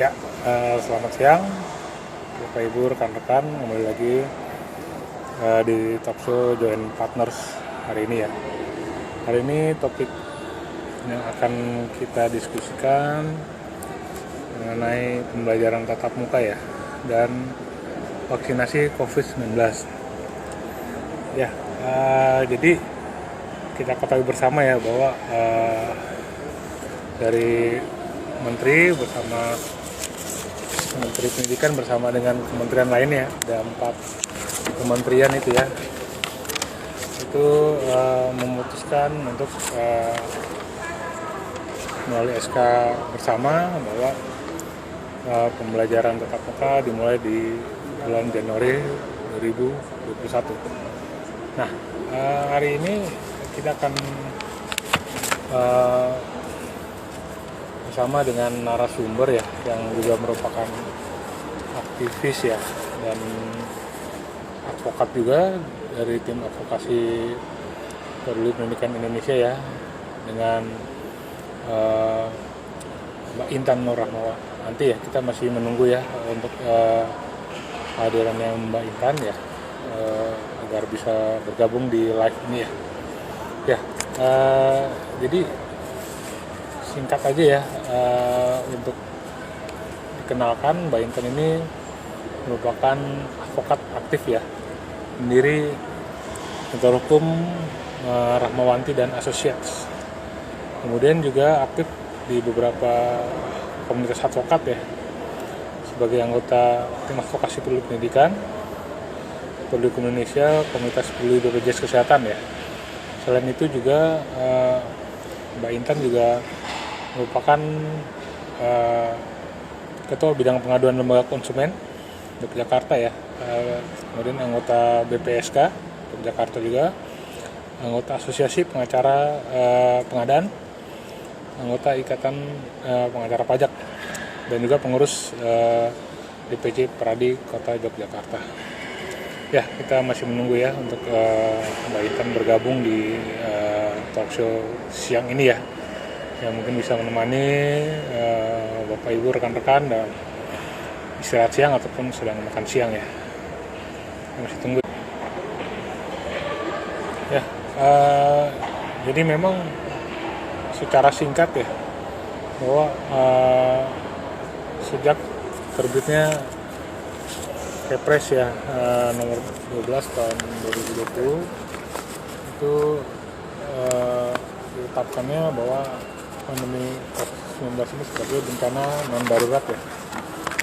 Ya, selamat siang, Bapak Ibu, rekan-rekan, kembali lagi di talkshow Join Partners hari ini ya. Hari ini topik yang akan kita diskusikan mengenai pembelajaran tatap muka ya, dan vaksinasi COVID-19. Ya, jadi kita ketahui bersama ya bahwa dari Menteri bersama Menteri Pendidikan bersama dengan kementerian lainnya, ada 4 kementerian itu ya, itu memutuskan untuk melalui SK bersama bahwa pembelajaran tatap muka dimulai di bulan Januari 2021. Nah, hari ini kita akan bersama dengan narasumber ya, yang juga merupakan aktivis ya dan advokat juga dari tim advokasi Peduli Pendidikan Indonesia ya, dengan Mbak Intan Nur Rahmawan. Nanti ya kita masih menunggu ya untuk kehadirannya Mbak Intan ya, agar bisa bergabung di live ini ya. Ya, jadi singkat aja ya, untuk dikenalkan, Mbak Intan ini merupakan advokat aktif ya, pendiri kantor hukum Rahmawanti dan Associates. Kemudian juga aktif di beberapa komunitas advokat ya, sebagai anggota tim advokasi peduli pendidikan, Peduli Indonesia, komunitas peduli BPJS Kesehatan ya. Selain itu juga Mbak Intan juga merupakan Ketua Bidang Pengaduan Lembaga Konsumen Yogyakarta ya, kemudian anggota BPSK Yogyakarta juga, anggota Asosiasi Pengacara Pengadaan, anggota Ikatan Pengacara Pajak, dan juga pengurus DPC Peradi Kota Yogyakarta. Ya, kita masih menunggu ya untuk Mbak Intan bergabung di talkshow siang ini ya, yang mungkin bisa menemani Bapak Ibu rekan-rekan dan istirahat siang ataupun sedang makan siang ya. Kita masih tunggu. Ya, jadi memang secara singkat ya, bahwa sejak terbitnya Kepres ya, nomor 12 tahun 2020 itu ditetapkannya bahwa pandemi COVID-19 ini sebagai bencana non darurat ya,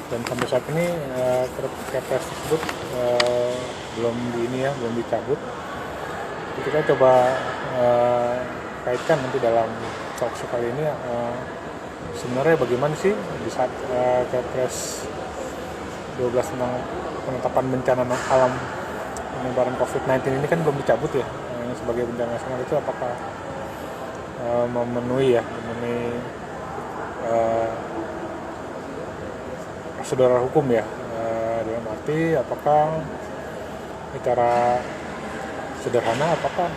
dan sampai saat ini Kepres tersebut belum dicabut. Jadi kita coba kaitkan nanti dalam talkshow kali ini, sebenarnya bagaimana sih di saat Kepres 12 tentang penetapan bencana alam penyebaran COVID-19 ini kan belum dicabut ya, sebagai bencana nasional itu apakah memenuhi prosedur hukum ya, dalam arti apakah secara sederhana apakah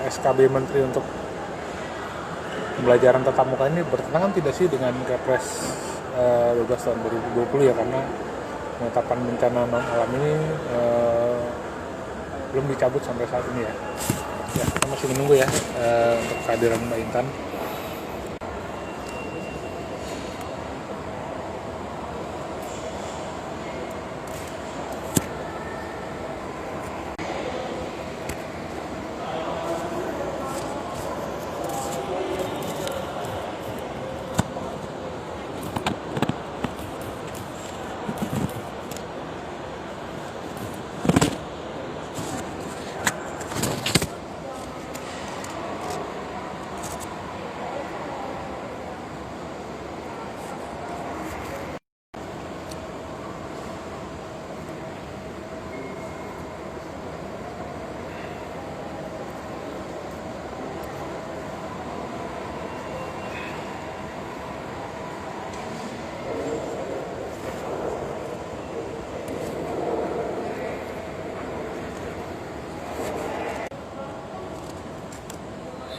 SKB Menteri untuk pembelajaran tatap muka ini bertentangan tidak sih dengan Kepres 12 tahun 2020 ya, karena penetapan bencana non alam ini belum dicabut sampai saat ini ya. Ya, kita masih menunggu ya untuk kehadiran Mbak Intan.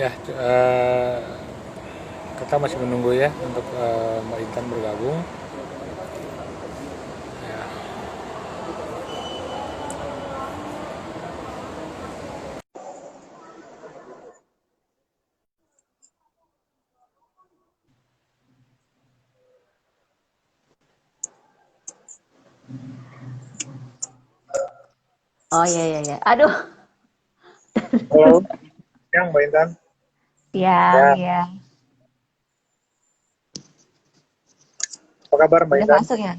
Ya, kita masih menunggu ya untuk Mbak Intan bergabung. Oh iya iya iya. Aduh, Halo, yang Mbak Intan. siang Ya, ya. apa kabar Mbak Udah Intan? masuk ya?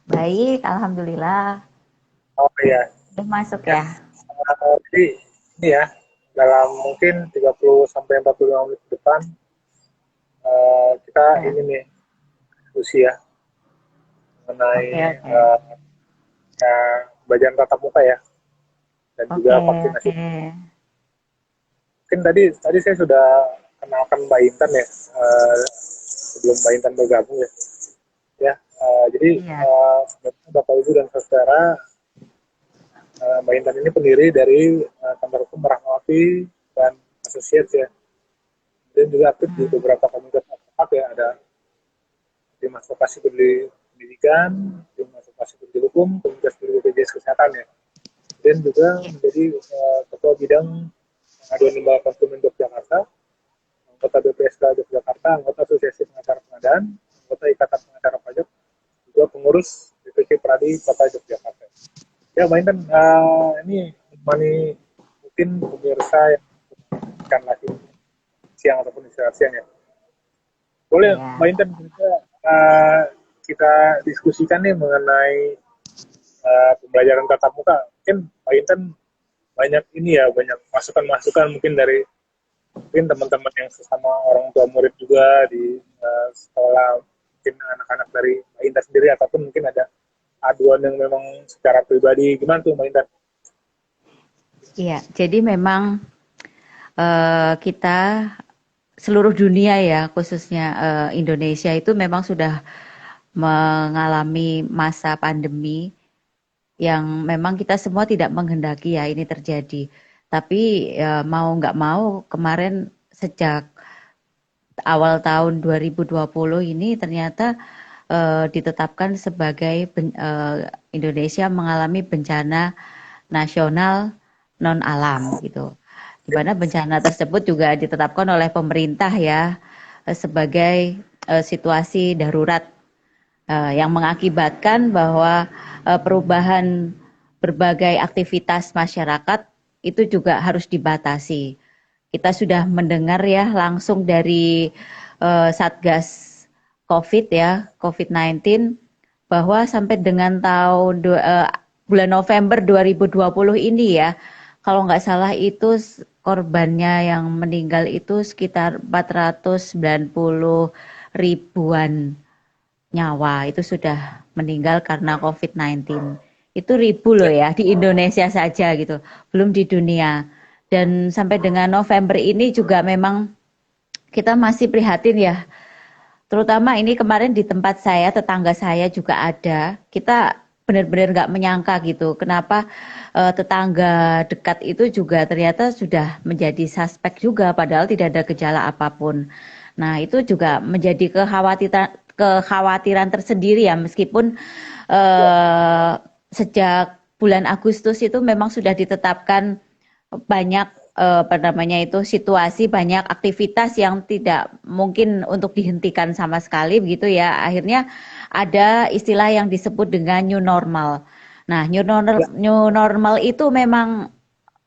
Baik, alhamdulillah. Oh iya, Udah masuk ya. ya. Jadi ini ya, dalam mungkin 30 sampai 45 menit ke depan kita Ya. ini nih diskusi ya mengenai Oke oke. ya, pembelajaran tatap muka ya dan Oke juga vaksinasi. oke. Mungkin tadi saya sudah kenalkan Mbak Intan ya sebelum Mbak Intan bergabung ya. Ya, jadi Iya. Bapak Ibu dan saudara, Mbak Intan ini pendiri dari Kantor Hukum Rahmawati dan Associates ya. Dan juga aktif di Hmm. beberapa komunitas advokat ya, ada tim advokasi pendidikan, tim advokasi peduli hukum, komunitas peduli BPJS Kesehatan ya. Dan juga Iya. menjadi ketua bidang pengaduan lembaga konsumen Yogyakarta, anggota BPSK Yogyakarta, anggota Asosiasi Pengacara Pengadaan, anggota Ikatan Pengacara Pajak, juga pengurus DPC Pradi Kota Yogyakarta. Ya, Mbak Intan, ini menemani mungkin pemirsa yang akan lagi siang ataupun istirahat siang ya. Boleh Iya. Mbak Intan kita, kita diskusikan nih mengenai pembelajaran tatap muka. Mungkin Mbak Intan banyak ini ya, banyak masukan-masukan mungkin dari mungkin teman-teman yang sesama orang tua murid juga di sekolah, mungkin anak-anak dari Mbak Intan sendiri ataupun mungkin ada aduan yang memang secara pribadi. Gimana tuh Mbak Intan? Iya. Jadi memang kita seluruh dunia ya, khususnya Indonesia itu memang sudah mengalami masa pandemi yang memang kita semua tidak menghendaki ya ini terjadi. Tapi ya, mau nggak mau kemarin sejak awal tahun 2020 ini ternyata ditetapkan sebagai Indonesia mengalami bencana nasional non alam gitu. Di mana bencana tersebut juga ditetapkan oleh pemerintah ya sebagai situasi darurat yang mengakibatkan bahwa perubahan berbagai aktivitas masyarakat itu juga harus dibatasi. Kita sudah mendengar ya langsung dari Satgas COVID ya, COVID-19 bahwa sampai dengan bulan November 2020 ini ya, kalau nggak salah itu korbannya yang meninggal itu sekitar 490 ribuan nyawa itu sudah meninggal karena COVID-19. Itu ribu loh Ya, ya di Indonesia saja gitu, belum di dunia. Dan sampai dengan November ini juga memang kita masih prihatin ya. Terutama ini kemarin di tempat saya, tetangga saya juga ada. Kita benar-benar nggak menyangka gitu. Kenapa tetangga dekat itu juga ternyata sudah menjadi suspek juga, padahal tidak ada gejala apapun. Nah itu juga menjadi kekhawatiran tersendiri ya, meskipun ya, eh, sejak bulan Agustus itu memang sudah ditetapkan banyak apa namanya itu situasi banyak aktivitas yang tidak mungkin untuk dihentikan sama sekali begitu ya. Akhirnya ada istilah yang disebut dengan new normal. Nah, ya, new normal itu memang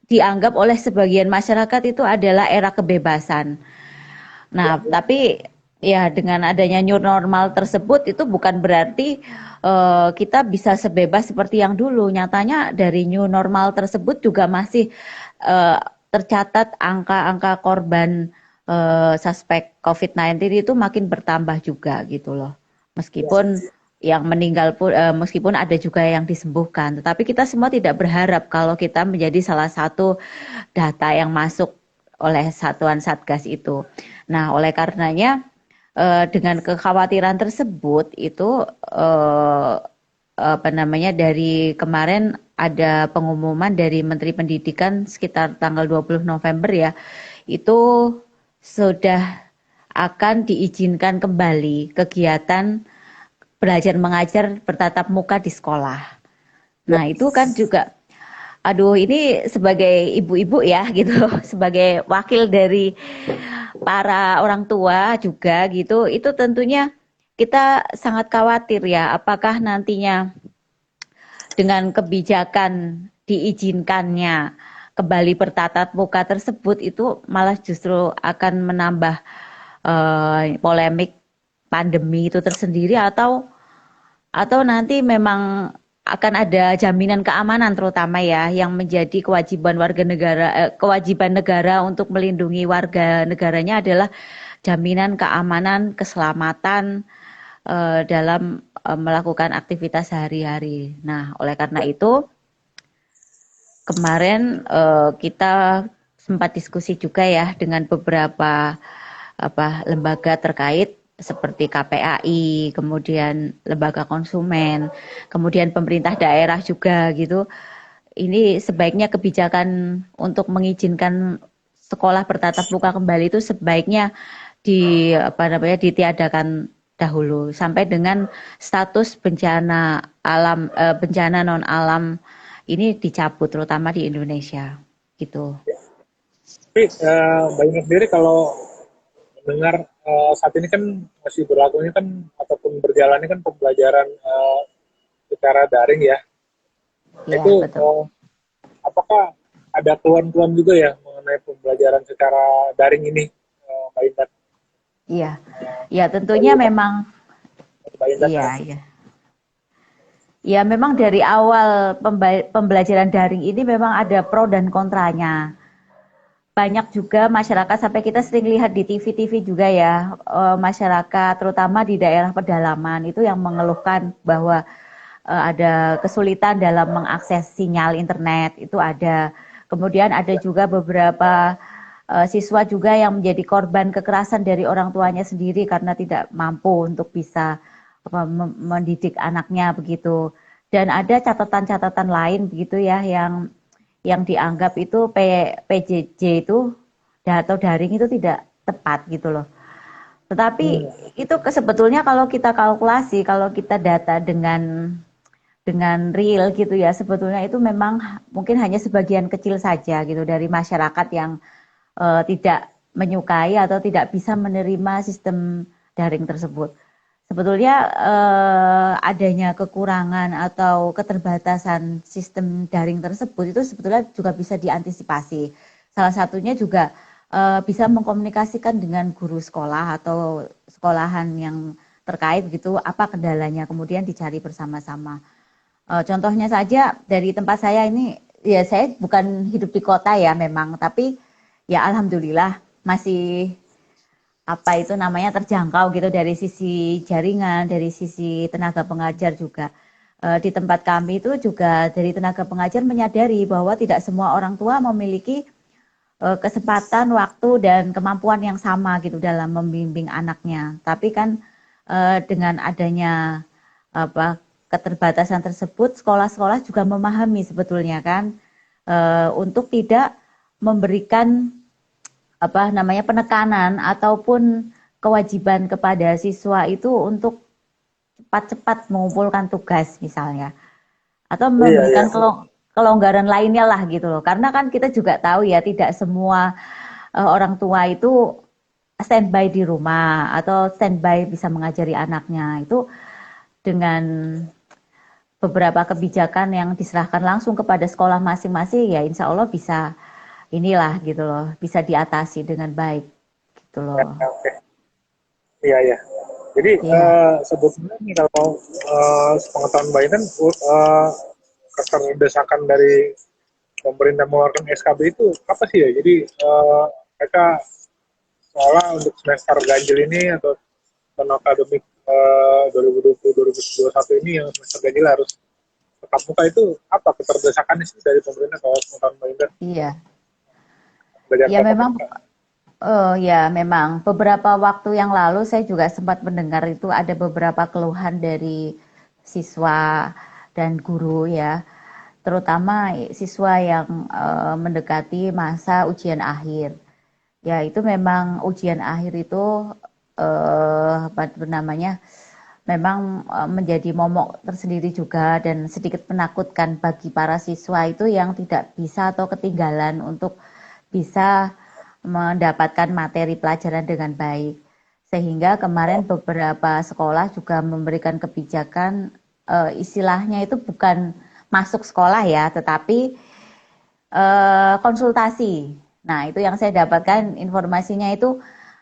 dianggap oleh sebagian masyarakat itu adalah era kebebasan. ya, Nah, tapi ya dengan adanya new normal tersebut itu bukan berarti kita bisa sebebas seperti yang dulu. Nyatanya dari new normal tersebut juga masih eh, tercatat angka-angka korban suspek COVID-19 itu makin bertambah juga gitu loh. ya, Meskipun yang meninggal pun meskipun ada juga yang disembuhkan, tetapi kita semua tidak berharap kalau kita menjadi salah satu data yang masuk oleh satuan Satgas itu. Nah, oleh karenanya dengan kekhawatiran tersebut itu apa namanya dari kemarin ada pengumuman dari Menteri Pendidikan sekitar tanggal 20 November ya. Itu sudah akan diizinkan kembali kegiatan belajar mengajar bertatap muka di sekolah. ya, Nah, itu kan juga aduh ini sebagai ibu-ibu ya gitu, sebagai wakil dari para orang tua juga gitu, itu tentunya kita sangat khawatir ya, apakah nantinya dengan kebijakan diizinkannya kembali bertatap muka tersebut itu malah justru akan menambah polemik pandemi itu tersendiri, atau nanti memang akan ada jaminan keamanan terutama ya yang menjadi kewajiban warga negara, kewajiban negara untuk melindungi warga negaranya adalah jaminan keamanan, keselamatan dalam melakukan aktivitas sehari-hari. Nah, oleh karena itu kemarin kita sempat diskusi juga ya dengan beberapa lembaga terkait seperti KPAI, kemudian lembaga konsumen, kemudian pemerintah daerah juga gitu. Ini sebaiknya kebijakan untuk mengizinkan sekolah bertatap muka kembali itu sebaiknya ditiadakan dahulu sampai dengan status bencana alam, bencana non alam ini dicabut terutama di Indonesia gitu. Tapi Mbak Ina sendiri kalau mendengar saat ini kan masih berlakunya kan ataupun berjalannya kan pembelajaran secara daring ya. Ya, Itu betul. apakah ada keluhan-keluhan juga ya mengenai pembelajaran secara daring ini, Mbak Intan? Iya. Ya, tentunya Dari memang Mbak Intan. iya, iya. Ya, memang dari awal pembelajaran daring ini memang ada pro dan kontranya. Banyak juga masyarakat sampai kita sering lihat di TV-TV juga ya, masyarakat terutama di daerah pedalaman itu yang mengeluhkan bahwa ada kesulitan dalam mengakses sinyal internet, itu ada. Kemudian ada juga beberapa siswa juga yang menjadi korban kekerasan dari orang tuanya sendiri karena tidak mampu untuk bisa mendidik anaknya begitu. Dan ada catatan-catatan lain begitu ya yang dianggap itu PJJ itu atau daring itu tidak tepat gitu loh. Tetapi itu sebetulnya kalau kita kalkulasi, kalau kita data dengan real gitu ya, sebetulnya itu memang mungkin hanya sebagian kecil saja gitu dari masyarakat yang tidak menyukai atau tidak bisa menerima sistem daring tersebut. Sebetulnya adanya kekurangan atau keterbatasan sistem daring tersebut itu sebetulnya juga bisa diantisipasi. Salah satunya juga bisa mengkomunikasikan dengan guru sekolah atau sekolahan yang terkait gitu, apa kendalanya, kemudian dicari bersama-sama. Contohnya saja dari tempat saya ini, ya saya bukan hidup di kota ya memang, tapi ya alhamdulillah masih apa itu namanya terjangkau gitu dari sisi jaringan, dari sisi tenaga pengajar juga. Di tempat kami itu juga dari tenaga pengajar menyadari bahwa tidak semua orang tua memiliki kesempatan, waktu dan kemampuan yang sama gitu dalam membimbing anaknya. Tapi kan dengan adanya apa keterbatasan tersebut, sekolah-sekolah juga memahami sebetulnya kan untuk tidak memberikan apa namanya penekanan ataupun kewajiban kepada siswa itu untuk cepat-cepat mengumpulkan tugas misalnya atau Iya, iya. memberikan kelonggaran lainnya lah gitu loh. Karena kan kita juga tahu ya tidak semua orang tua itu standby di rumah atau standby bisa mengajari anaknya. Itu dengan beberapa kebijakan yang diserahkan langsung kepada sekolah masing-masing ya insya Allah bisa inilah gitu loh, bisa diatasi dengan baik gitu Ya, loh. oke. Iya, iya. Jadi Iya, sebetulnya nih kalau sepengetahuan Mbak Intan, keterdesakan dari pemerintah mengeluarkan SKB itu apa sih ya? Jadi mereka seolah untuk semester ganjil ini atau tahun akademik 2020-2021 ini yang semester ganjil harus tetap muka itu apa keterdesakannya sih dari pemerintah kalau pengetahuan Mbak Intan iya. belajar Ya tatap memang muka? ya memang beberapa waktu yang lalu saya juga sempat mendengar itu ada beberapa keluhan dari siswa dan guru ya, terutama siswa yang mendekati masa ujian akhir. Ya itu memang ujian akhir itu apa namanya memang menjadi momok tersendiri juga dan sedikit menakutkan bagi para siswa itu yang tidak bisa atau ketinggalan untuk bisa mendapatkan materi pelajaran dengan baik. Sehingga kemarin beberapa sekolah juga memberikan kebijakan istilahnya itu masuk sekolah ya, tetapi konsultasi. Nah, itu yang saya dapatkan informasinya itu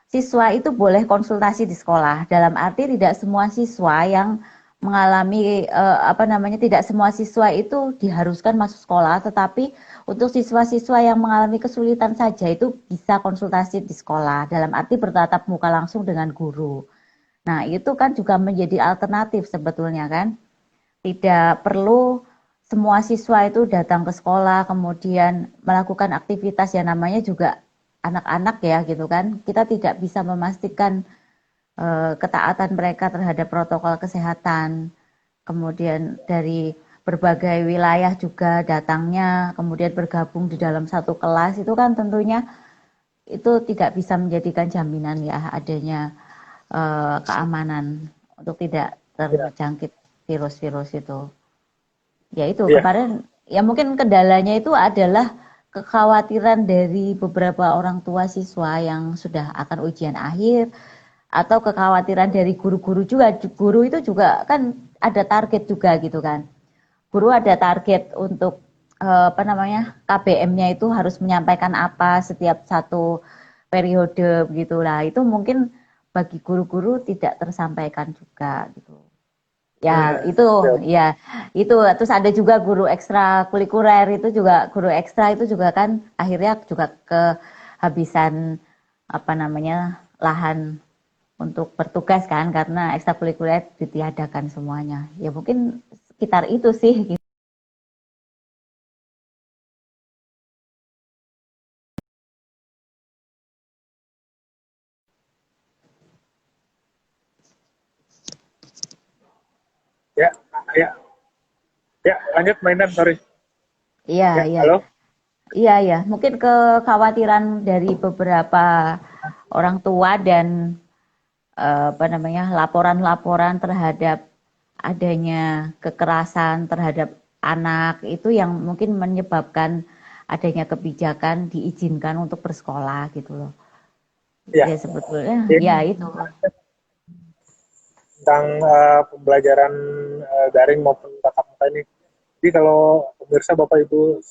siswa itu boleh konsultasi di sekolah. Dalam arti tidak semua siswa yang mengalami apa namanya, tidak semua siswa itu diharuskan masuk sekolah, tetapi untuk siswa-siswa yang mengalami kesulitan saja itu bisa konsultasi di sekolah. Dalam arti bertatap muka langsung dengan guru. Nah, itu kan juga menjadi alternatif sebetulnya kan. Tidak perlu semua siswa itu datang ke sekolah, kemudian melakukan aktivitas yang namanya juga anak-anak ya gitu kan. Kita tidak bisa memastikan ketaatan mereka terhadap protokol kesehatan. Kemudian dari berbagai wilayah juga datangnya, kemudian bergabung di dalam satu kelas itu kan tentunya itu tidak bisa menjadikan jaminan ya adanya keamanan untuk tidak Ya, terjangkit virus-virus itu. Ya itu iya, kemarin ya mungkin kendalanya itu adalah kekhawatiran dari beberapa orang tua siswa yang sudah akan ujian akhir atau kekhawatiran dari guru-guru juga. Guru itu juga kan ada target juga gitu kan. Guru ada target untuk apa namanya KBM-nya itu harus menyampaikan apa setiap satu periode gitu lah. Itu mungkin bagi guru-guru tidak tersampaikan juga gitu. Ya, itu ya, ya itu terus ada juga guru ekstra kulikuler itu juga guru ekstra itu juga kan akhirnya juga kehabisan apa namanya lahan untuk bertugas kan karena ekstrakurikuler ditiadakan semuanya. Ya mungkin sekitar itu sih. ya, ya, ya, lanjut mainan, sorry. Iya, Ya, iya. halo? Iya, iya. Mungkin kekhawatiran dari beberapa orang tua dan apa namanya laporan-laporan terhadap adanya kekerasan terhadap anak itu yang mungkin menyebabkan adanya kebijakan diizinkan untuk bersekolah gitu loh. Ya, Ya sebetulnya ya ini itu. tentang pembelajaran daring maupun tatap muka ini. Jadi kalau pemirsa, Bapak Ibu,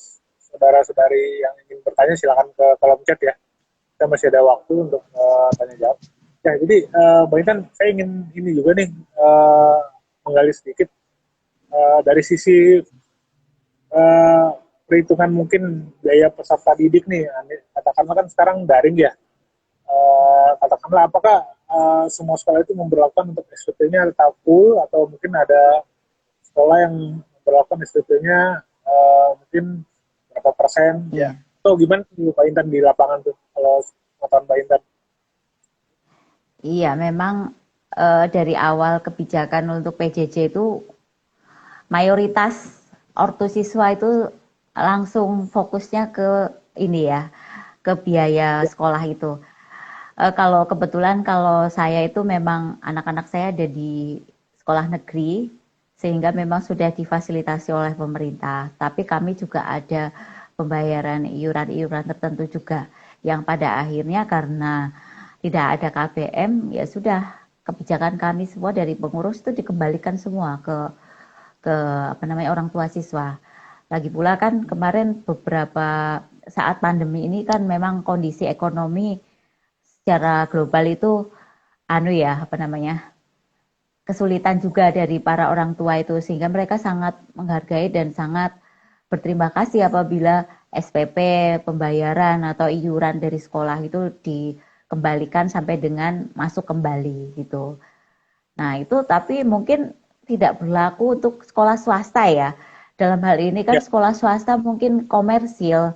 saudara-saudari yang ingin bertanya silakan ke kolom chat ya. Kita masih ada waktu untuk tanya jawab. Ya, jadi Bang Intan, saya ingin ini juga nih menggali sedikit dari sisi uh, perhitungan mungkin biaya peserta didik nih. Katakanlah kan sekarang daring ya. Katakanlah apakah semua sekolah itu memperlakukan untuk SPP-nya atau full atau mungkin ada sekolah yang memperlakukan SPP-nya mungkin berapa persen ya. Iya. Atau gimana tuh Pak Intan di lapangan tuh kalau pengetahuan Pak Intan? Iya, memang dari awal kebijakan untuk PJJ itu mayoritas ortu siswa itu langsung fokusnya ke ini ya, ke biaya Ya, sekolah itu. Kalau kebetulan kalau saya itu memang anak-anak saya ada di sekolah negeri, sehingga memang sudah difasilitasi oleh pemerintah. Tapi kami juga ada pembayaran iuran-iuran tertentu juga, yang pada akhirnya karena tidak ada KBM, ya sudah kebijakan kami semua dari pengurus itu dikembalikan semua ke apa namanya orang tua siswa. Lagi pula kan kemarin beberapa saat pandemi ini kan memang kondisi ekonomi secara global itu anu ya apa namanya kesulitan juga dari para orang tua itu sehingga mereka sangat menghargai dan sangat berterima kasih apabila SPP pembayaran atau iuran dari sekolah itu dikembalikan sampai dengan masuk kembali gitu. Nah, itu tapi mungkin tidak berlaku untuk sekolah swasta ya. Dalam hal ini kan ya, sekolah swasta mungkin komersil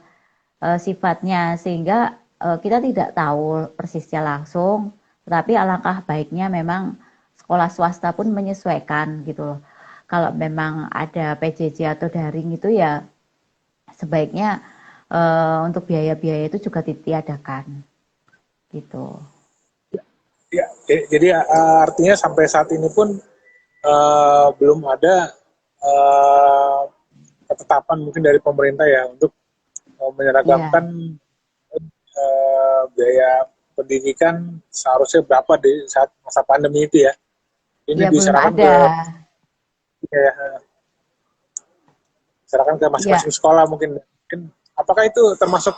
sifatnya sehingga kita tidak tahu persisnya langsung, tetapi alangkah baiknya memang sekolah swasta pun menyesuaikan gitu loh. Kalau memang ada PJJ atau daring itu ya sebaiknya untuk biaya-biaya itu juga ditiadakan gitu. ya. Jadi artinya sampai saat ini pun belum ada uh, ketetapan mungkin dari pemerintah ya untuk Iya, menyeragamkan biaya pendidikan seharusnya berapa di saat masa pandemi itu ya. Ini ya belum diserahkan ada. ke ya, serahkan ke Ya, masing-masing sekolah mungkin. Apakah itu termasuk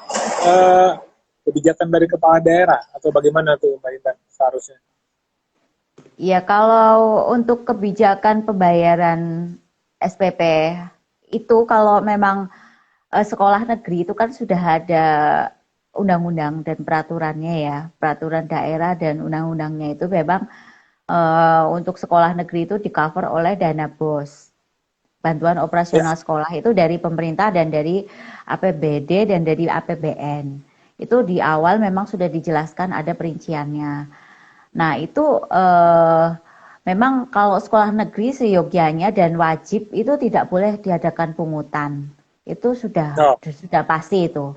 kebijakan dari kepala daerah atau bagaimana tuh Mbak Intan seharusnya? ya kalau untuk kebijakan pembayaran SPP itu kalau memang sekolah negeri itu kan sudah ada undang-undang dan peraturannya ya, peraturan daerah dan undang-undangnya itu memang untuk sekolah negeri itu di-cover oleh dana BOS. Bantuan Ya, operasional sekolah itu dari pemerintah dan dari APBD dan dari APBN. Itu di awal memang sudah dijelaskan ada perinciannya. Nah, itu memang kalau sekolah negeri seyogyanya dan wajib itu tidak boleh diadakan pungutan. Itu no, sudah pasti itu.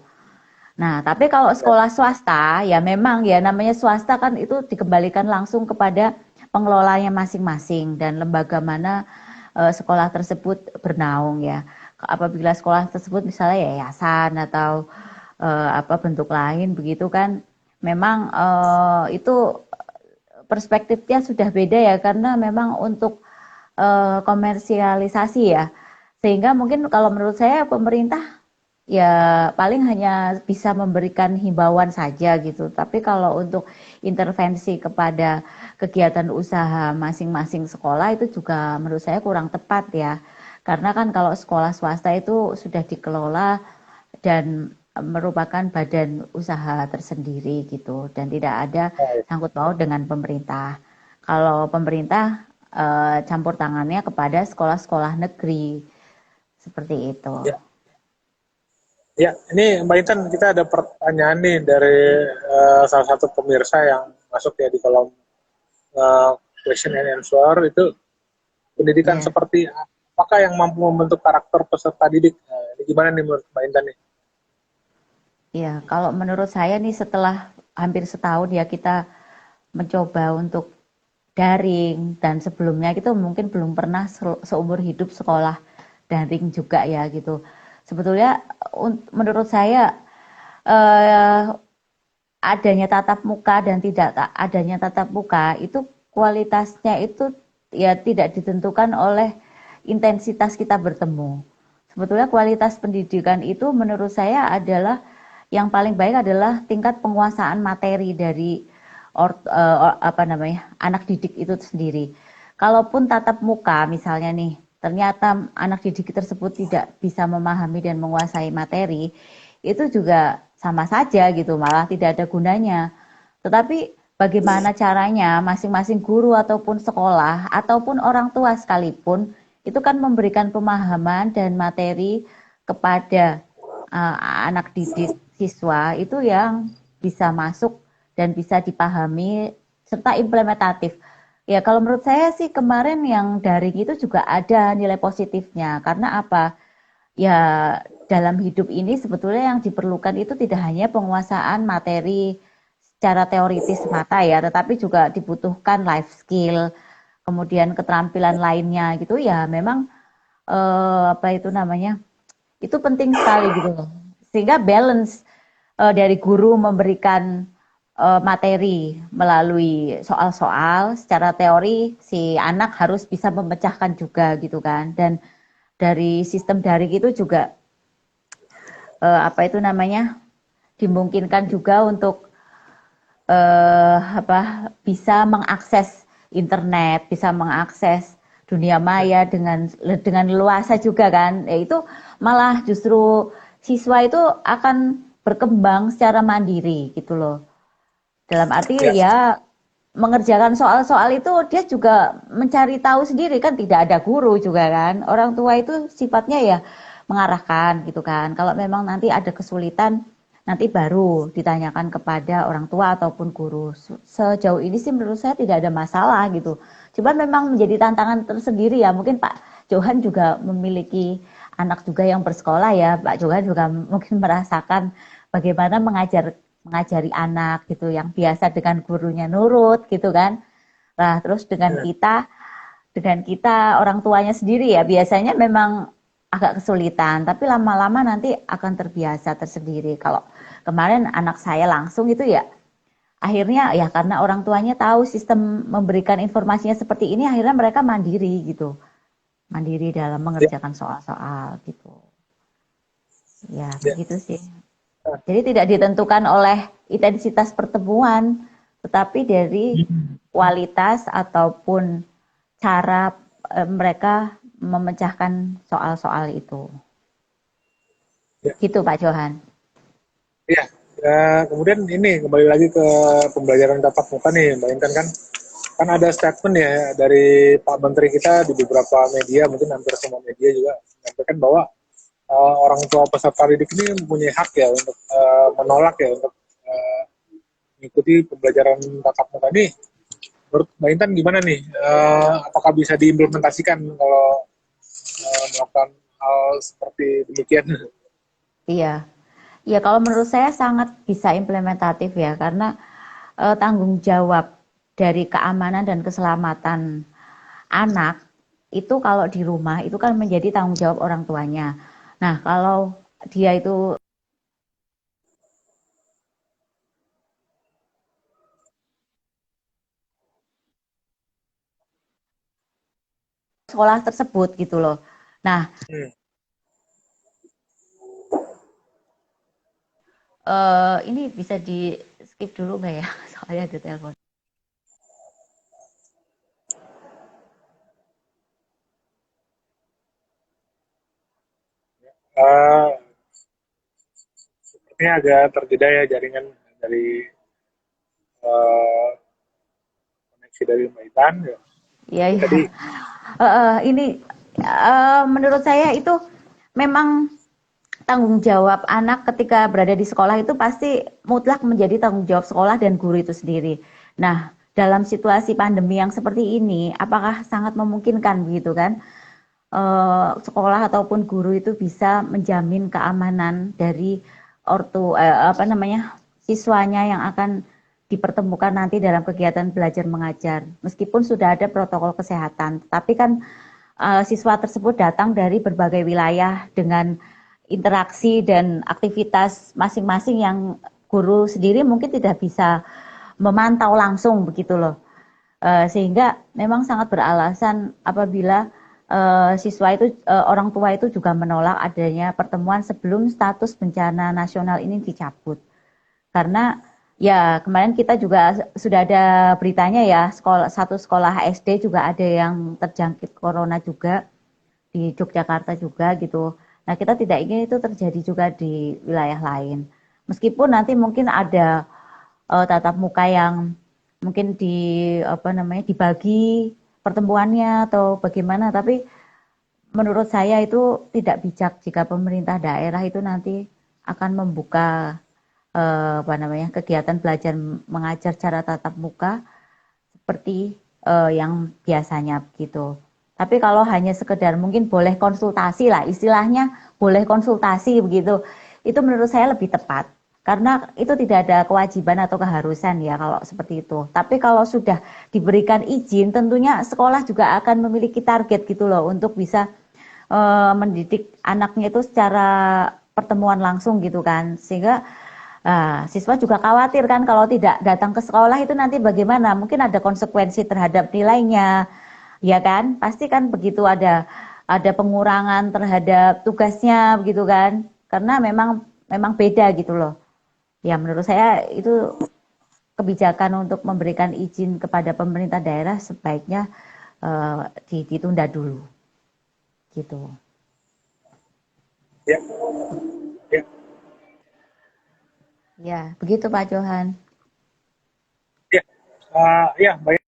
Nah, tapi kalau ya, sekolah swasta ya memang ya namanya swasta kan itu dikembalikan langsung kepada pengelolanya masing-masing dan lembaga mana sekolah tersebut bernaung ya. Apabila sekolah tersebut misalnya yayasan atau apa bentuk lain begitu kan, memang itu perspektifnya sudah beda ya karena memang untuk komersialisasi ya. Sehingga mungkin kalau menurut saya pemerintah ya paling hanya bisa memberikan himbauan saja gitu. Tapi kalau untuk intervensi kepada kegiatan usaha masing-masing sekolah itu juga menurut saya kurang tepat ya. Karena kan kalau sekolah swasta itu sudah dikelola dan merupakan badan usaha tersendiri gitu dan tidak ada sangkut paut dengan pemerintah. Kalau pemerintah campur tangannya kepada sekolah-sekolah negeri seperti itu. ya. Ya, ini Mbak Intan kita ada pertanyaan nih dari salah satu pemirsa yang masuk ya di kolom eh, question and answer itu pendidikan Ya. seperti apakah yang mampu membentuk karakter peserta didik? Nah, ini gimana nih menurut Mbak Intan nih? Ya, kalau menurut saya nih setelah hampir setahun ya kita mencoba untuk daring dan sebelumnya kita mungkin belum pernah seumur hidup sekolah daring juga ya gitu. Sebetulnya menurut saya eh, adanya tatap muka dan tidak adanya tatap muka itu kualitasnya itu ya tidak ditentukan oleh intensitas kita bertemu. Sebetulnya kualitas pendidikan itu menurut saya adalah yang paling baik adalah tingkat penguasaan materi dari apa namanya anak didik itu sendiri. Kalaupun tatap muka misalnya nih, ternyata anak didik tersebut tidak bisa memahami dan menguasai materi, itu juga sama saja gitu, malah tidak ada gunanya. Tetapi bagaimana caranya masing-masing guru ataupun sekolah ataupun orang tua sekalipun itu kan memberikan pemahaman dan materi kepada anak didik siswa itu yang bisa masuk dan bisa dipahami serta implementatif. Ya kalau menurut saya sih kemarin yang daring itu juga ada nilai positifnya karena apa? Ya dalam hidup ini sebetulnya yang diperlukan itu tidak hanya penguasaan materi secara teoritis semata ya, tetapi juga dibutuhkan life skill, kemudian keterampilan lainnya gitu ya. Memang apa itu namanya? Itu penting sekali gitu loh. Sehingga balance dari guru memberikan materi melalui soal-soal secara teori si anak harus bisa memecahkan juga gitu kan. Dan dari sistem daring itu juga apa itu namanya dimungkinkan juga untuk apa bisa mengakses internet, bisa mengakses dunia maya dengan luasa juga kan. Ya itu malah justru siswa itu akan berkembang secara mandiri gitu loh. Dalam arti Ya, ya mengerjakan soal-soal itu dia juga mencari tahu sendiri kan tidak ada guru juga kan. Orang tua itu sifatnya ya mengarahkan gitu kan. Kalau memang nanti ada kesulitan nanti baru ditanyakan kepada orang tua ataupun guru. Sejauh ini sih menurut saya tidak ada masalah gitu. Cuman memang menjadi tantangan tersendiri ya. Mungkin Pak Johan juga memiliki anak juga yang bersekolah ya. Pak Johan juga mungkin merasakan bagaimana mengajari anak gitu yang biasa dengan gurunya nurut gitu kan. Nah, terus dengan kita orang tuanya sendiri ya biasanya memang agak kesulitan, tapi lama-lama nanti akan terbiasa tersendiri. Kalau kemarin anak saya langsung itu ya akhirnya ya karena orang tuanya tahu sistem memberikan informasinya seperti ini akhirnya mereka mandiri gitu. Mandiri dalam ya, mengerjakan soal-soal gitu. Ya, Ya. begitu sih. Jadi tidak ditentukan oleh intensitas pertemuan, tetapi dari Hmm. kualitas ataupun cara mereka memecahkan soal-soal itu. Ya. Gitu Pak Johan. Ya. Kemudian ini kembali lagi ke pembelajaran tatap muka nih, Mbak Intan, kan ada statement ya dari Pak Menteri kita di beberapa media, mungkin hampir semua media juga menyampaikan bahwa orang tua peserta didik ini mempunyai hak ya untuk menolak ya untuk mengikuti pembelajaran tatap muka ini. Menurut Mbak Intan gimana nih? Apakah bisa diimplementasikan kalau melakukan hal seperti demikian? Iya. Ya kalau menurut saya sangat bisa implementatif ya karena tanggung jawab dari keamanan dan keselamatan anak itu kalau di rumah itu kan menjadi tanggung jawab orang tuanya. Nah, kalau dia itu sekolah tersebut gitu loh. Nah, Hmm. ini bisa di skip dulu nggak ya? Soalnya ada telepon. Uh, ini agak terjeda ya jaringan dari uh, koneksi dari Mbak Intan. Ya. Iya, Jadi iya. tadi Ini menurut saya itu memang tanggung jawab anak ketika berada di sekolah itu pasti mutlak menjadi tanggung jawab sekolah dan guru itu sendiri. Nah, dalam situasi pandemi yang seperti ini, apakah sangat memungkinkan begitu kan? Sekolah ataupun guru itu bisa menjamin keamanan dari apa namanya siswanya yang akan dipertemukan nanti dalam kegiatan belajar mengajar. Meskipun sudah ada protokol kesehatan, tapi kan siswa tersebut datang dari berbagai wilayah dengan interaksi dan aktivitas masing-masing yang guru sendiri mungkin tidak bisa memantau langsung begitu loh. Sehingga memang sangat beralasan apabila siswa itu orang tua itu juga menolak adanya pertemuan sebelum status bencana nasional ini dicabut. Karena ya kemarin kita juga sudah ada beritanya ya satu sekolah SD juga ada yang terjangkit corona juga di Yogyakarta juga gitu. Nah kita tidak ingin itu terjadi juga di wilayah lain. Meskipun nanti mungkin ada tatap muka yang mungkin di apa namanya dibagi pertemuannya atau bagaimana, tapi menurut saya itu tidak bijak jika pemerintah daerah itu nanti akan membuka apa namanya kegiatan belajar mengajar secara tatap muka seperti yang biasanya gitu. Tapi kalau hanya sekedar mungkin boleh konsultasi lah, istilahnya boleh konsultasi begitu, itu menurut saya lebih tepat. Karena itu tidak ada kewajiban atau keharusan ya kalau seperti itu. Tapi kalau sudah diberikan izin, tentunya sekolah juga akan memiliki target gitu loh untuk bisa mendidik anaknya itu secara pertemuan langsung gitu kan. Sehingga siswa juga khawatir kan kalau tidak datang ke sekolah itu nanti bagaimana? Mungkin ada konsekuensi terhadap nilainya, ya kan? Pasti kan begitu ada pengurangan terhadap tugasnya begitu kan? Karena memang beda gitu loh. Ya menurut saya itu kebijakan untuk memberikan izin kepada pemerintah daerah sebaiknya ditunda dulu gitu. ya, ya, Ya, begitu Pak Johan. ya, ya, Mbak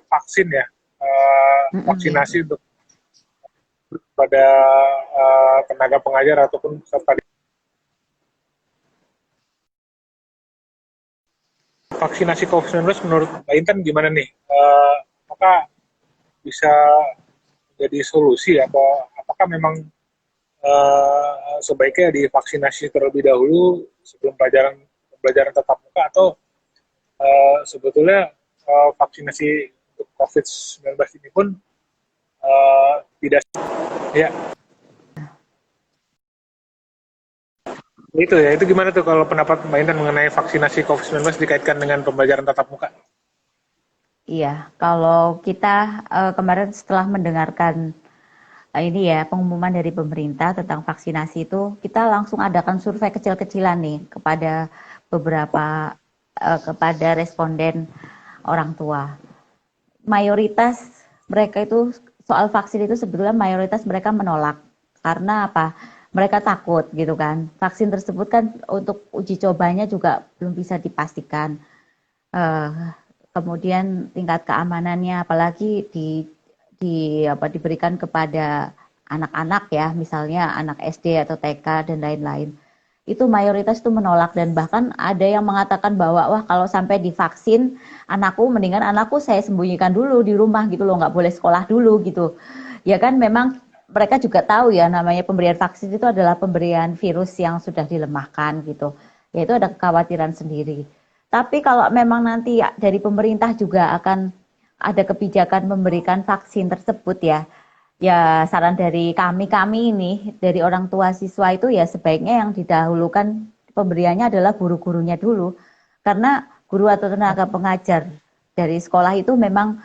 vaksin ya, Mm-mm. vaksinasi untuk pada tenaga pengajar ataupun peserta vaksinasi COVID-19 menurut Mbak Intan gimana nih? Apakah bisa jadi solusi atau apakah memang sebaiknya divaksinasi terlebih dahulu sebelum pembelajaran tatap muka atau sebetulnya vaksinasi untuk COVID-19 ini pun tidak ya Itu ya, itu gimana tuh kalau pendapat Mbak Intan mengenai vaksinasi COVID-19 dikaitkan dengan pembelajaran tatap muka? Iya, kalau kita kemarin setelah mendengarkan ini ya pengumuman dari pemerintah tentang vaksinasi itu, kita langsung adakan survei kecil-kecilan nih kepada beberapa kepada responden orang tua. Mayoritas mereka itu soal vaksin itu sebetulnya mayoritas mereka menolak karena apa? Mereka takut gitu kan. Vaksin tersebut kan untuk uji cobanya juga belum bisa dipastikan. Eh, Kemudian tingkat keamanannya apalagi diberikan kepada anak-anak ya, misalnya anak SD atau TK dan lain-lain. Itu mayoritas itu menolak dan bahkan ada yang mengatakan bahwa wah kalau sampai divaksin anakku mendingan anakku saya sembunyikan dulu di rumah gitu loh, nggak boleh sekolah dulu gitu. Ya kan memang mereka juga tahu ya namanya pemberian vaksin itu adalah pemberian virus yang sudah dilemahkan gitu. Ya itu ada kekhawatiran sendiri. Tapi kalau memang nanti dari pemerintah juga akan ada kebijakan memberikan vaksin tersebut ya, ya saran dari kami ini, dari orang tua siswa itu ya sebaiknya yang didahulukan pemberiannya adalah guru-gurunya dulu. Karena guru atau tenaga pengajar dari sekolah itu memang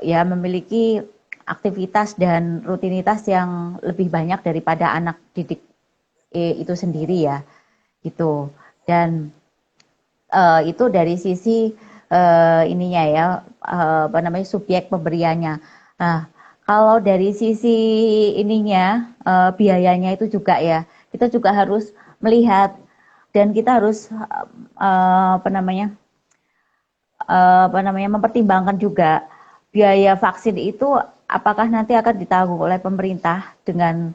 ya memiliki aktivitas dan rutinitas yang lebih banyak daripada anak didik itu sendiri ya gitu. Dan itu dari sisi ininya ya apa namanya subjek pemberiannya. Nah, kalau dari sisi ininya biayanya itu juga ya kita juga harus melihat dan kita harus apa namanya mempertimbangkan juga biaya vaksin itu apakah nanti akan ditanggung oleh pemerintah dengan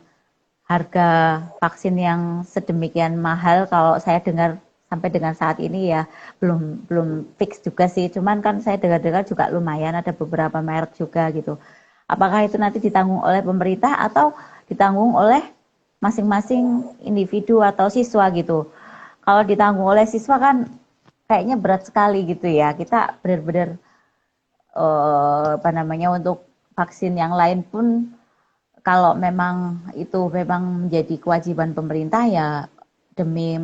harga vaksin yang sedemikian mahal. Kalau saya dengar sampai dengan saat ini ya belum belum fix juga sih, cuman kan saya dengar-dengar juga lumayan ada beberapa merek juga gitu. Apakah itu nanti ditanggung oleh pemerintah atau ditanggung oleh masing-masing individu atau siswa gitu. Kalau ditanggung oleh siswa kan kayaknya berat sekali gitu ya, kita benar-benar apa namanya untuk vaksin yang lain pun kalau memang itu memang menjadi kewajiban pemerintah ya demi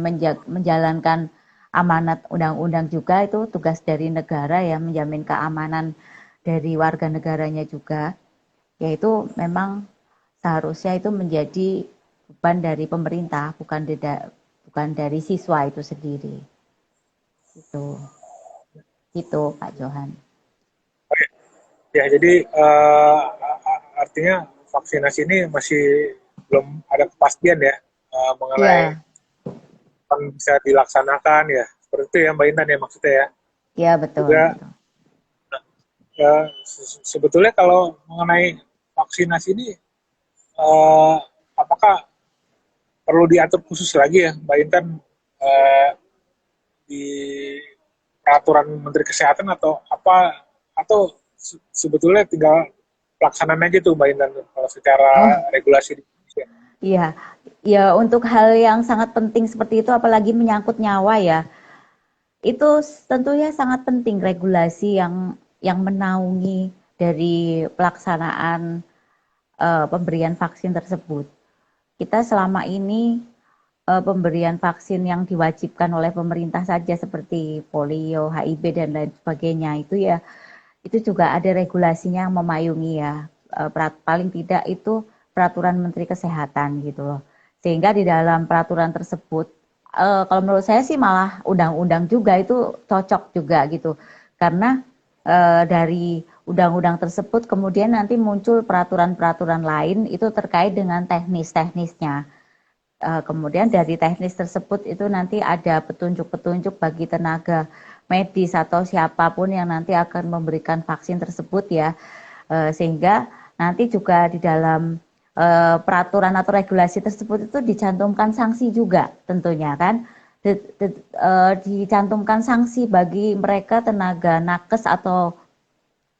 menjalankan amanat undang-undang juga itu tugas dari negara ya menjamin keamanan dari warga negaranya juga yaitu memang seharusnya itu menjadi beban dari pemerintah bukan dari siswa itu sendiri itu Pak Johan. Ya, jadi artinya vaksinasi ini masih belum ada kepastian ya mengenai Iya, kapan bisa dilaksanakan ya. Seperti itu ya Mbak Intan ya maksudnya ya. iya betul Juga betul. sebetulnya kalau mengenai vaksinasi ini eh, apakah perlu diatur khusus lagi ya Mbak Intan eh, di peraturan Menteri Kesehatan atau apa atau sebetulnya tinggal pelaksanaan aja tuh Mbak Intan kalau secara Oh regulasi di Indonesia. iya, ya untuk hal yang sangat penting seperti itu apalagi menyangkut nyawa ya, itu tentunya sangat penting regulasi yang menaungi dari pelaksanaan pemberian vaksin tersebut. Kita selama ini pemberian vaksin yang diwajibkan oleh pemerintah saja seperti polio, HIV dan lain sebagainya itu juga ada regulasinya yang memayungi ya. Paling tidak itu peraturan Menteri Kesehatan gitu loh. Sehingga di dalam peraturan tersebut kalau menurut saya sih malah undang-undang juga itu cocok juga gitu. Karena dari undang-undang tersebut kemudian nanti muncul peraturan-peraturan lain itu terkait dengan teknis-teknisnya. Kemudian dari teknis tersebut itu nanti ada petunjuk-petunjuk bagi tenaga medis atau siapapun yang nanti akan memberikan vaksin tersebut ya. Sehingga nanti juga di dalam peraturan atau regulasi tersebut itu dicantumkan sanksi juga tentunya kan. Dicantumkan sanksi bagi mereka tenaga nakes atau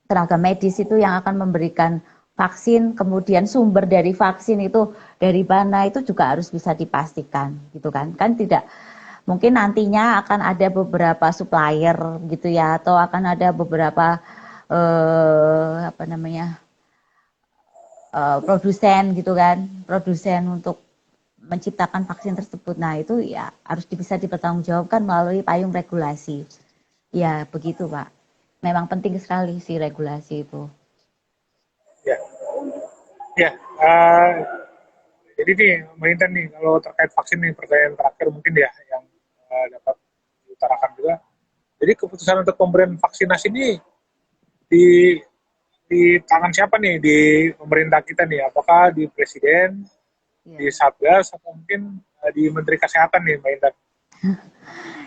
tenaga medis itu yang akan memberikan vaksin, kemudian sumber dari vaksin itu dari mana itu juga harus bisa dipastikan gitu kan. Kan tidak mungkin nantinya akan ada beberapa supplier gitu ya atau akan ada beberapa apa namanya produsen gitu kan, produsen untuk menciptakan vaksin tersebut. Nah, itu ya harus bisa dipertanggungjawabkan melalui payung regulasi. Ya, begitu, Pak. Memang penting sekali sih regulasi itu. Ya, ya. eh, jadi nih, Mbak Intan nih, kalau terkait vaksin nih, pertanyaan terakhir mungkin ya, yang dapat diutarakan juga. Jadi keputusan untuk pemberian vaksinasi ini di tangan siapa nih di pemerintah kita nih? Apakah di presiden, di Ya. satgas, atau mungkin di Menteri Kesehatan nih, Mbak Intan?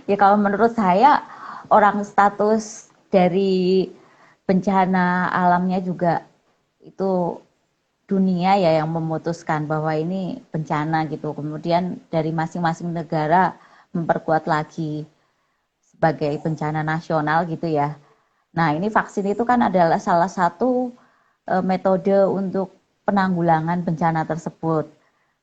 Ya kalau menurut saya orang status dari bencana alamnya juga itu dunia ya yang memutuskan bahwa ini bencana gitu. Kemudian dari masing-masing negara memperkuat lagi sebagai bencana nasional gitu ya. Nah, ini vaksin itu kan adalah salah satu metode untuk penanggulangan bencana tersebut.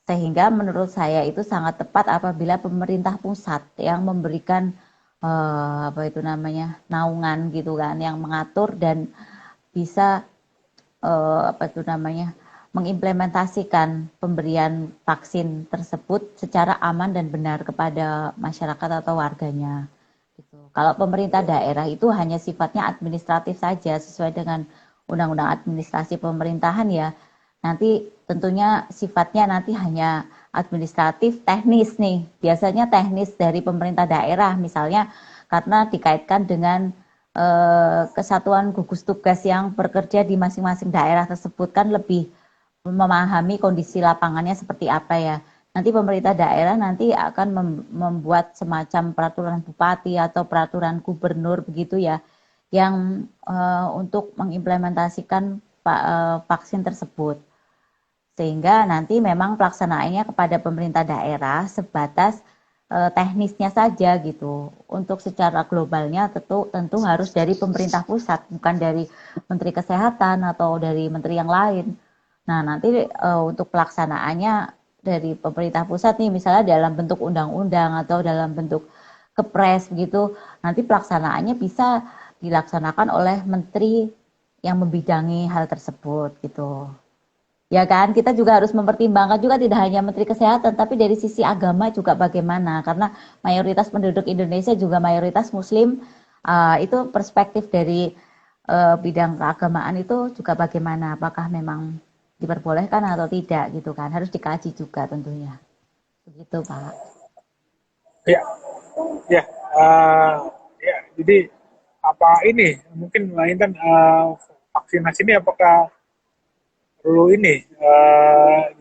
Sehingga menurut saya itu sangat tepat apabila pemerintah pusat yang memberikan apa itu namanya naungan gitu kan, yang mengatur dan bisa apa itu namanya mengimplementasikan pemberian vaksin tersebut secara aman dan benar kepada masyarakat atau warganya. Gitu. Kalau pemerintah daerah itu hanya sifatnya administratif saja sesuai dengan Undang-Undang Administrasi Pemerintahan ya. Nanti tentunya sifatnya nanti hanya administratif teknis nih. Biasanya teknis dari pemerintah daerah misalnya karena dikaitkan dengan kesatuan gugus tugas yang bekerja di masing-masing daerah tersebut kan lebih memahami kondisi lapangannya seperti apa ya. Nanti pemerintah daerah nanti akan membuat semacam peraturan bupati atau peraturan gubernur begitu ya, yang untuk mengimplementasikan vaksin tersebut. Sehingga nanti memang pelaksanaannya kepada pemerintah daerah sebatas teknisnya saja gitu. Untuk secara globalnya tentu harus dari pemerintah pusat, bukan dari Menteri Kesehatan atau dari menteri yang lain. Nah, nanti untuk pelaksanaannya dari pemerintah pusat nih misalnya dalam bentuk undang-undang atau dalam bentuk kepres begitu, nanti pelaksanaannya bisa dilaksanakan oleh menteri yang membidangi hal tersebut gitu. Ya kan, kita juga harus mempertimbangkan juga tidak hanya Menteri Kesehatan, tapi dari sisi agama juga bagaimana. Karena mayoritas penduduk Indonesia juga mayoritas Muslim, itu perspektif dari bidang keagamaan itu juga bagaimana. Apakah memang diperbolehkan atau tidak gitu kan. Harus dikaji juga tentunya. Begitu Pak. Ya, ya, uh, ya. Jadi apa ini? Mungkin Mbak Intan vaksinasi ini apakah perlu ini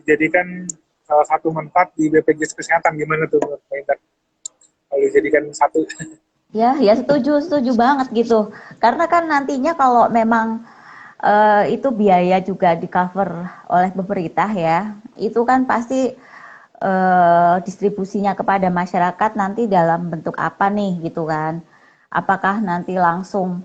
dijadikan salah satu manfaat di BPJS Kesehatan, gimana tuh Mbak Intan? Kalau dijadikan satu. Ya, ya setuju banget gitu. Karena kan nantinya kalau memang itu biaya juga di cover oleh pemerintah ya, itu kan pasti distribusinya kepada masyarakat nanti dalam bentuk apa nih gitu kan? Apakah nanti langsung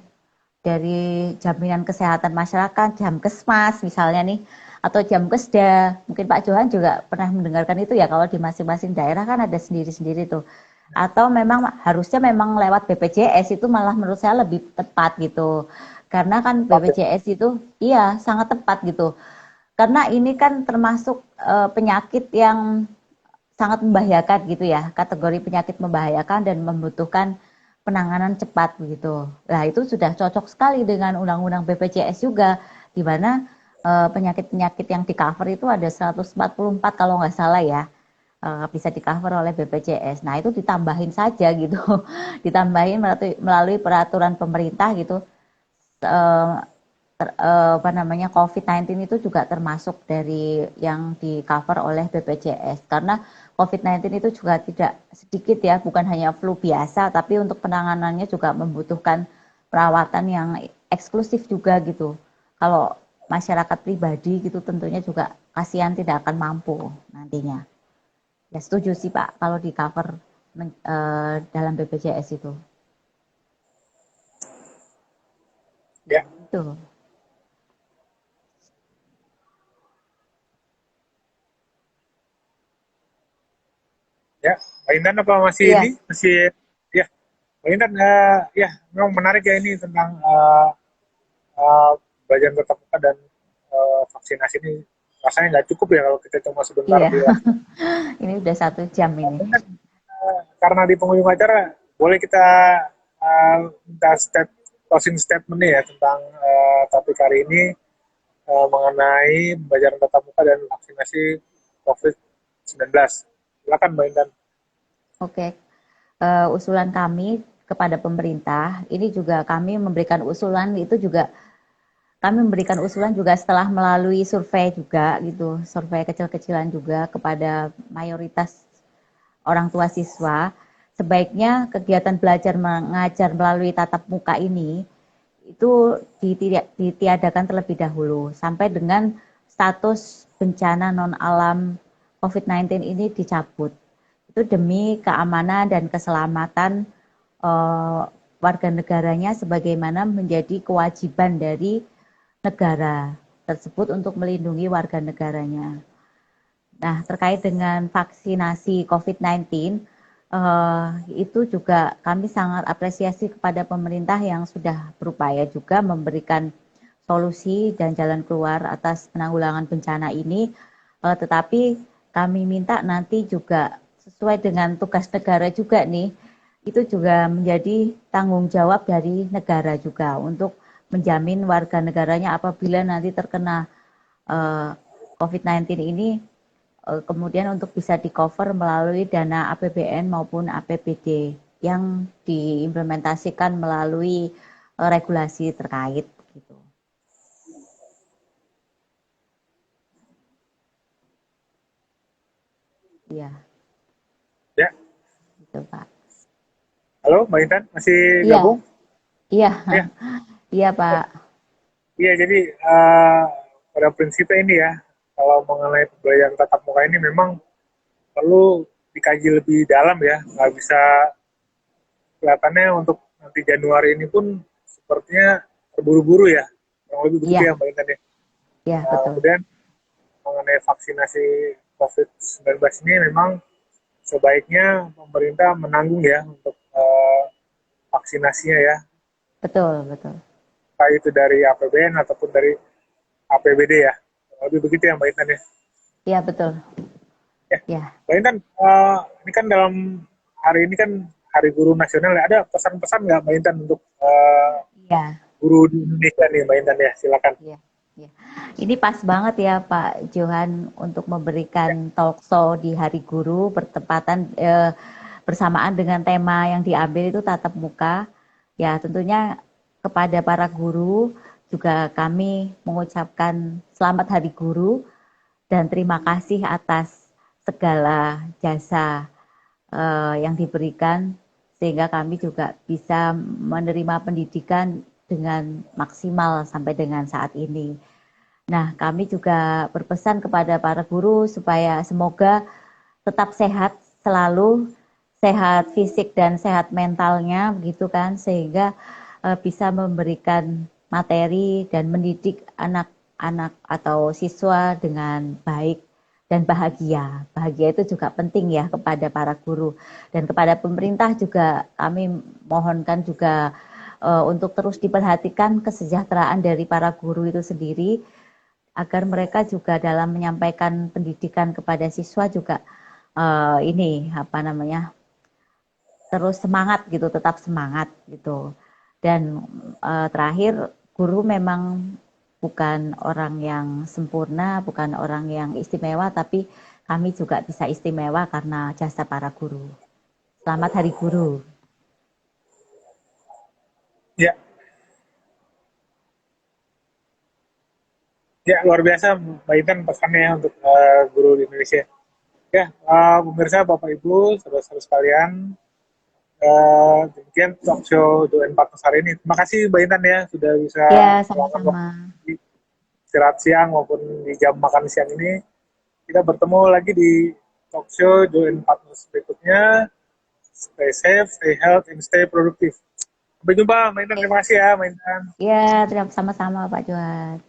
dari jaminan kesehatan masyarakat, Jamkesmas misalnya nih, atau Jamkesda. Mungkin Pak Johan juga pernah mendengarkan itu ya, kalau di masing-masing daerah kan ada sendiri-sendiri tuh. Atau memang harusnya memang lewat BPJS itu malah menurut saya lebih tepat gitu. Karena kan BPJS itu iya sangat tepat gitu. Karena ini kan termasuk penyakit yang sangat membahayakan gitu ya, kategori penyakit membahayakan dan membutuhkan penanganan cepat begitu. Nah, itu sudah cocok sekali dengan Undang-Undang BPJS juga, di mana penyakit-penyakit yang di cover itu ada 144 kalau nggak salah ya, bisa di cover oleh BPJS. Nah, itu ditambahin saja gitu, ditambahin melalui peraturan pemerintah gitu. Eh, apa namanya COVID-19 itu juga termasuk dari yang di cover oleh BPJS karena COVID-19 itu juga tidak sedikit ya, bukan hanya flu biasa tapi untuk penanganannya juga membutuhkan perawatan yang eksklusif juga gitu. Kalau masyarakat pribadi gitu tentunya juga kasihan tidak akan mampu nantinya. Ya setuju sih Pak kalau di cover dalam BPJS itu. Ya Ya, itu. ya. Mbak Intan apa masih ini? Iya, Masih ya. Mbak Intan, ya memang menarik ya ini tentang uh, pembelajaran tatap muka dan vaksinasi ini. rasanya nggak cukup ya kalau kita cuma sebentar Iya, di live. ini udah 1 jam ini. Karena di penghujung acara boleh kita minta closing statement nih ya tentang topik hari ini mengenai pembelajaran tatap muka dan vaksinasi COVID-19. Silakan Mbak Intan. Oke, usulan kami kepada pemerintah, ini juga kami memberikan usulan itu juga kami memberikan usulan juga setelah melalui survei juga gitu, survei kecil-kecilan juga kepada mayoritas orang tua siswa, sebaiknya kegiatan belajar mengajar melalui tatap muka ini itu ditiadakan terlebih dahulu sampai dengan status bencana non alam COVID-19 ini dicabut. Itu demi keamanan dan keselamatan warga negaranya sebagaimana menjadi kewajiban dari negara tersebut untuk melindungi warga negaranya. Nah, terkait dengan vaksinasi COVID-19, itu juga kami sangat apresiasi kepada pemerintah yang sudah berupaya juga memberikan solusi dan jalan keluar atas penanggulangan bencana ini. Tetapi kami minta nanti juga sesuai dengan tugas negara juga nih, itu juga menjadi tanggung jawab dari negara juga untuk menjamin warga negaranya apabila nanti terkena COVID-19 ini kemudian untuk bisa di-cover melalui dana APBN maupun APBD yang diimplementasikan melalui regulasi terkait gitu. Iya, Ya, gitu Pak. halo Mbak Intan, masih Iya, gabung? iya, Ya, iya Pak. iya jadi pada prinsipnya ini ya, kalau mengenai pembelajaran tatap muka ini memang perlu dikaji lebih dalam ya, nggak bisa kelihatannya untuk nanti Januari ini pun sepertinya terburu-buru ya, kurang lebih begitu ya Iya, Mbak Intan ya. iya betul. Kemudian mengenai vaksinasi COVID-19 ini memang sebaiknya pemerintah menanggung ya untuk vaksinasinya ya, Betul, betul. baik itu dari APBN ataupun dari APBD ya. Lebih begitu ya Mbak Intan ya. Iya betul. Ya, Ya, Mbak Intan, ini kan dalam hari ini kan Hari Guru Nasional ya. Ada pesan-pesan nggak Mbak Intan untuk iya. guru di Indonesia nih Mbak Intan ya? Silakan. Iya, iya. Ini pas banget ya Pak Johan untuk memberikan talk show di Hari Guru bertepatan bersamaan dengan tema yang diambil itu tatap muka. Ya, tentunya kepada para guru juga kami mengucapkan selamat Hari Guru dan terima kasih atas segala jasa yang diberikan sehingga kami juga bisa menerima pendidikan dengan maksimal sampai dengan saat ini. Nah, kami juga berpesan kepada para guru supaya semoga tetap sehat selalu, sehat fisik dan sehat mentalnya begitu kan, sehingga bisa memberikan materi dan mendidik anak-anak atau siswa dengan baik dan bahagia. Bahagia itu juga penting ya kepada para guru dan kepada pemerintah juga kami mohonkan juga untuk terus diperhatikan kesejahteraan dari para guru itu sendiri agar mereka juga dalam menyampaikan pendidikan kepada siswa juga ini apa namanya terus semangat gitu, tetap semangat gitu. Dan terakhir guru memang bukan orang yang sempurna, bukan orang yang istimewa, tapi kami juga bisa istimewa karena jasa para guru. Selamat Hari Guru. Ya, ya luar biasa Mbak Intan pesannya ya untuk guru di Indonesia. Ya, pemirsa Bapak Ibu, saudara-saudara sekalian, demikian talk show Doen Partners hari ini. Terima kasih Mbak Intan ya sudah bisa Ya, meluangkan sama-sama. waktu di istirahat siang maupun di jam makan siang ini. Kita bertemu lagi di talk show Join Partners berikutnya. Stay safe, stay healthy, and stay productive. Sampai jumpa, Mbak Intan. Terima kasih ya, Mbak Intan. Ya, terima sama-sama Pak Juan.